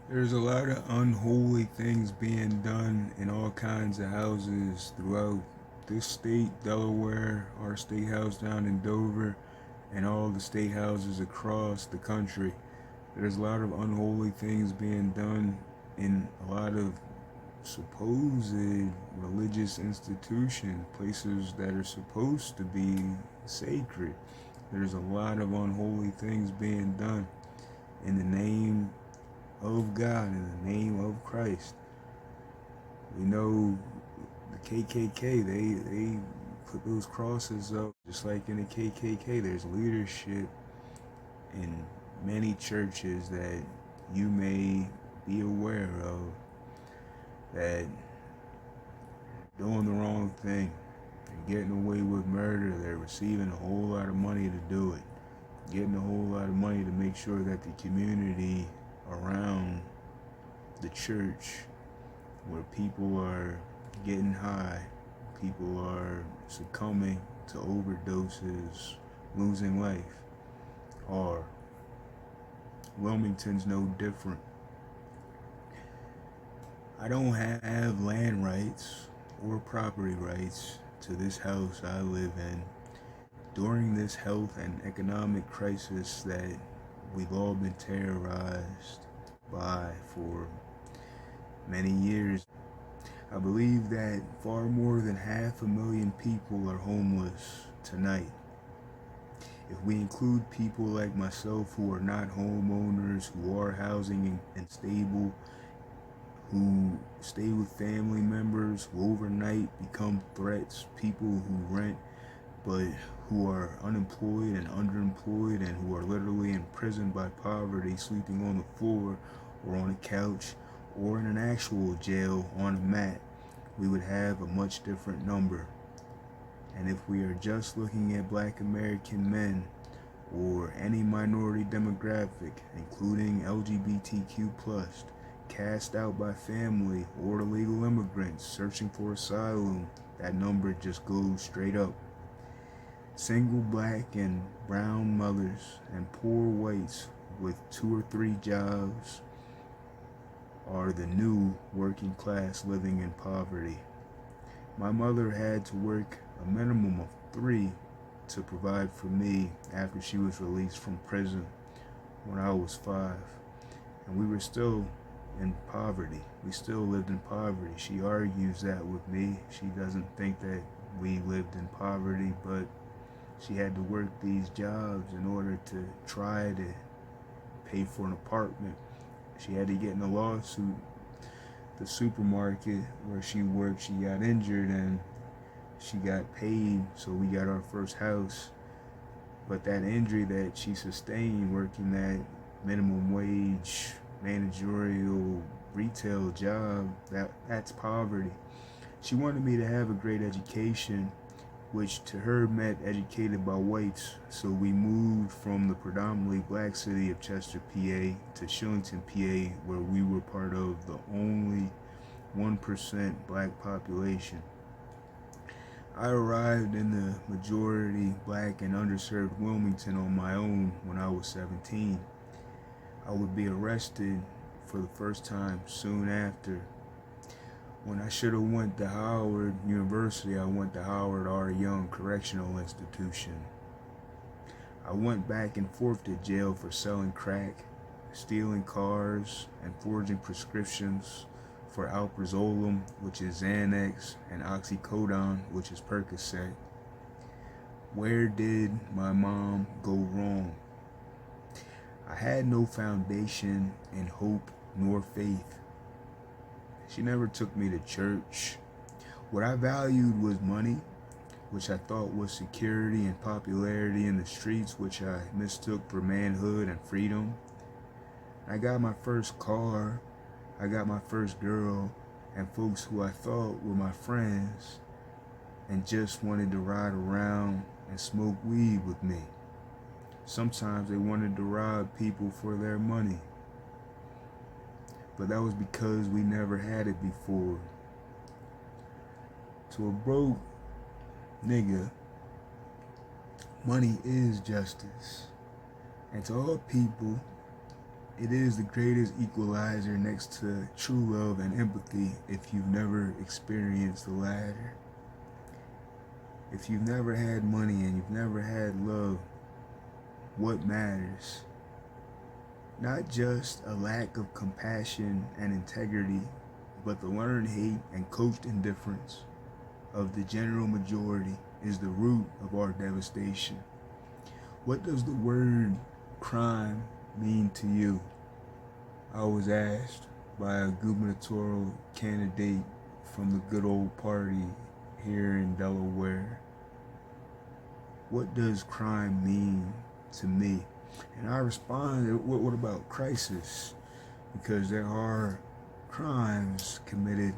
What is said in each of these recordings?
There's a lot of unholy things being done in all kinds of houses throughout this state, Delaware, our state house down in Dover, and all the state houses across the country. There's a lot of unholy things being done in a lot of supposed religious institutions, places that are supposed to be sacred. There's a lot of unholy things being done in the name of God, in the name of Christ. We know the KKK, they put those crosses up just like in the KKK. There's leadership in many churches that you may be aware of that doing the wrong thing. They're getting away with murder. They're receiving a whole lot of money to do it. Getting a whole lot of money to make sure that the community around the church, where people are getting high, people are succumbing to overdoses, losing life, are. Wilmington's no different. I don't have land rights or property rights to this house I live in during this health and economic crisis that we've all been terrorized by for many years. I believe that far more than 500,000 people are homeless tonight. If we include people like myself who are not homeowners, who are housing unstable, who stay with family members, who overnight become threats, people who rent but who are unemployed and underemployed and who are literally imprisoned by poverty, sleeping on the floor or on a couch or in an actual jail on a mat, we would have a much different number. And if we are just looking at Black American men or any minority demographic, including LGBTQ+, cast out by family or illegal immigrants searching for asylum, that number just goes straight up. Single black and brown mothers and poor whites with 2 or 3 jobs are the new working class living in poverty. My mother had to work a minimum of 3 to provide for me after she was released from prison when I was 5. And we were still in poverty. We still lived in poverty. She argues that with me. She doesn't think that we lived in poverty, but she had to work these jobs in order to try to pay for an apartment. She had to get in a lawsuit. The supermarket where she worked, she got injured and she got paid, so we got our first house. But that injury that she sustained working that minimum wage managerial retail job, that's poverty. She wanted me to have a great education, which to her meant educated by whites. So we moved from the predominantly black city of Chester, PA to Shillington, PA, where we were part of the only 1% black population. I arrived in the majority black and underserved Wilmington on my own when I was 17. I would be arrested for the first time soon after. When I should have went to Howard University, I went to Howard R. Young Correctional Institution. I went back and forth to jail for selling crack, stealing cars, and forging prescriptions for alprazolam, which is Xanax, and oxycodone, which is Percocet. Where did my mom go wrong? I had no foundation in hope nor faith. She never took me to church. What I valued was money, which I thought was security and popularity in the streets, which I mistook for manhood and freedom. I got my first car, I got my first girl, and folks who I thought were my friends and just wanted to ride around and smoke weed with me. Sometimes they wanted to rob people for their money. But that was because we never had it before. To a broke nigga, money is justice. And to all people, It is the greatest equalizer next to true love and empathy if you've never experienced the latter. If you've never had money and you've never had love, what matters? Not just a lack of compassion and integrity, but the learned hate and coached indifference of the general majority is the root of our devastation. What does the word crime mean to you? I was asked by a gubernatorial candidate from the good old party here in Delaware. What does crime mean to me? And I responded, what about crisis? Because there are crimes committed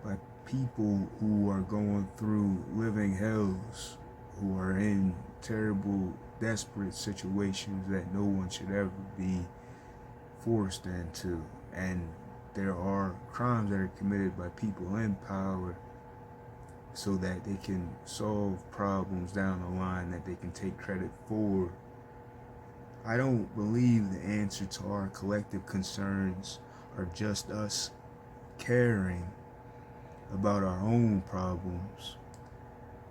by people who are going through living hells, who are in terrible, desperate situations that no one should ever be forced into. And there are crimes that are committed by people in power so that they can solve problems down the line that they can take credit for. I don't believe the answer to our collective concerns are just us caring about our own problems.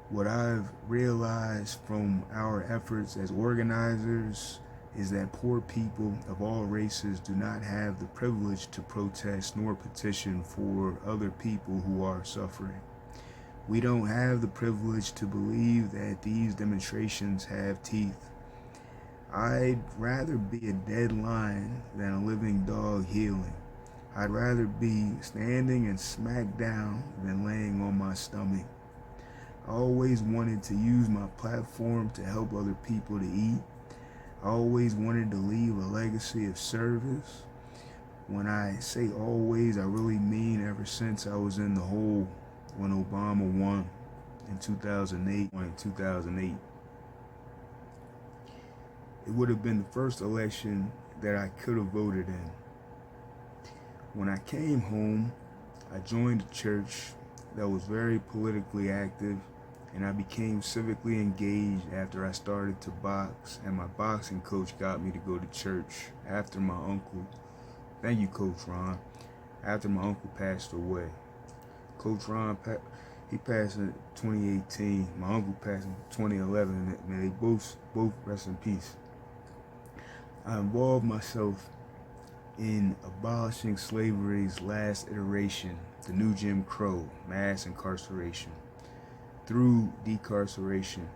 What I've realized from our efforts as organizers is that poor people of all races do not have the privilege to protest nor petition for other people who are suffering. We don't have the privilege to believe that these demonstrations have teeth. I'd rather be a dead lion than a living dog healing. I'd rather be standing and smacked down than laying on my stomach. I always wanted to use my platform to help other people to eat. I always wanted to leave a legacy of service. When I say always, I really mean ever since I was in the hole when Obama won in 2008. It would have been the first election that I could have voted in. When I came home, I joined a church that was very politically active, and I became civically engaged after I started to box, and my boxing coach got me to go to church after my uncle, thank you Coach Ron, after my uncle passed away. Coach Ron, he passed in 2018, my uncle passed in 2011, and they both rest in peace. I involved myself in abolishing slavery's last iteration, the new Jim Crow, mass incarceration. Through decarceration,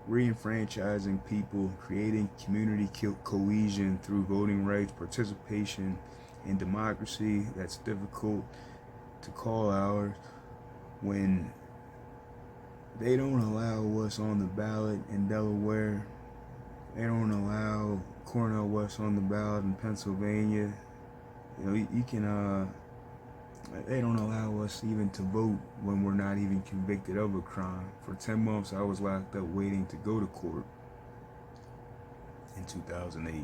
re-enfranchising people, creating community cohesion through voting rights, participation in democracy that's difficult to call ours when they don't allow us on the ballot in Delaware. They don't allow Cornel West on the ballot in Pennsylvania. You know, you can they don't allow us even to vote when we're not even convicted of a crime. For 10 months, I was locked up waiting to go to court in 2008.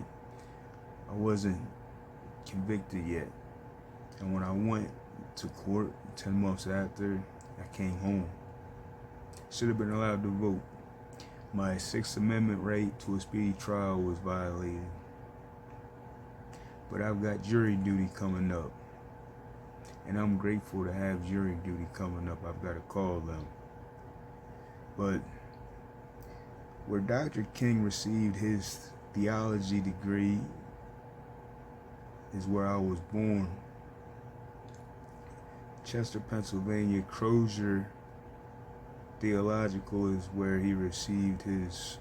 I wasn't convicted yet. And when I went to court 10 months after, I came home. Should have been allowed to vote. My Sixth Amendment right to a speedy trial was violated. But I've got jury duty coming up. And I'm grateful to have jury duty coming up. I've got to call them. But where Dr. King received his theology degree is where I was born. Chester, Pennsylvania, Crozier Theological is where he received his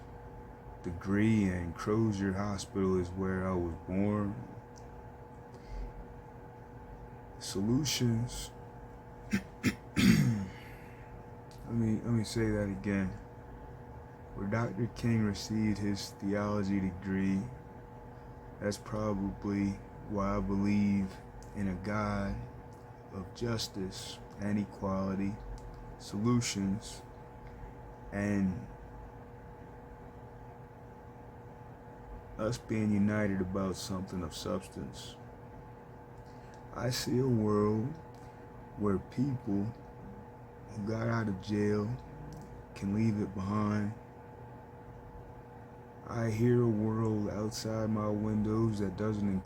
degree, and Crozier Hospital is where I was born. Solutions. let me say that again. Where Dr. King received his theology degree, that's probably why I believe in a God of justice and equality, solutions, and us being united about something of substance. I see a world where people who got out of jail can leave it behind. I hear a world outside my windows that doesn't include